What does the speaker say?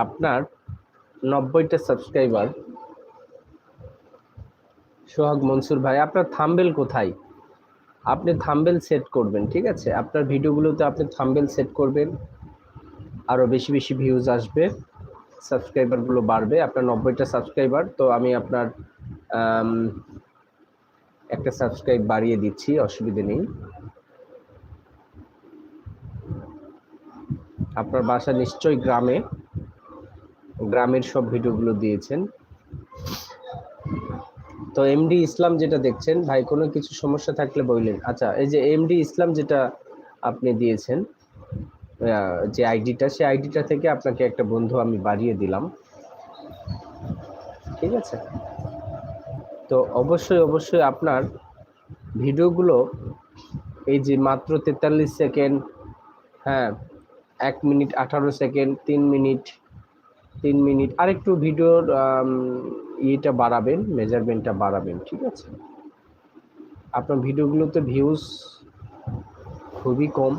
আপনার 90টা সাবস্ক্রাইবার। সোহাগ মনসুর ভাই, আপনার থাম্বনেল কোথায়? আপনি থাম্বনেল সেট করবেন, ঠিক আছে? আপনার ভিডিওগুলোতে আপনি থাম্বনেল সেট করবেন, আরও বেশি বেশি ভিউজ আসবে, সাবস্ক্রাইবারগুলো বাড়বে। আপনার 90টা সাবস্ক্রাইবার, তো আমি আপনার একটা সাবস্ক্রাইব বাড়িয়ে দিচ্ছি, অসুবিধে নেই। আপনার বাসা নিশ্চয়ই গ্রামে, গ্রামের সব ভিডিওগুলো দিয়েছেন। তো এমডি ইসলাম যেটা দেখছেন ভাই, কোনো কিছু সমস্যা থাকলে বললেন। আচ্ছা, এই যে এমডি ইসলাম যেটা আপনি দিয়েছেন, যে আইডিটা, সেই আইডিটা থেকে আপনাকে একটা বন্ধু আমি বাড়িয়ে দিলাম, ঠিক আছে? তো অবশ্যই অবশ্যই আপনার ভিডিওগুলো, এই যে মাত্র 43 সেকেন্ড, হ্যাঁ 1 মিনিট 18 সেকেন্ড, 3 মিনিট আরেকটু ভিডিওর ইয়েটা বাড়াবেন, মেজারমেন্টটা বাড়াবেন, ঠিক আছে? আপনার ভিডিওগুলোতে ভিউজ খুবই কম।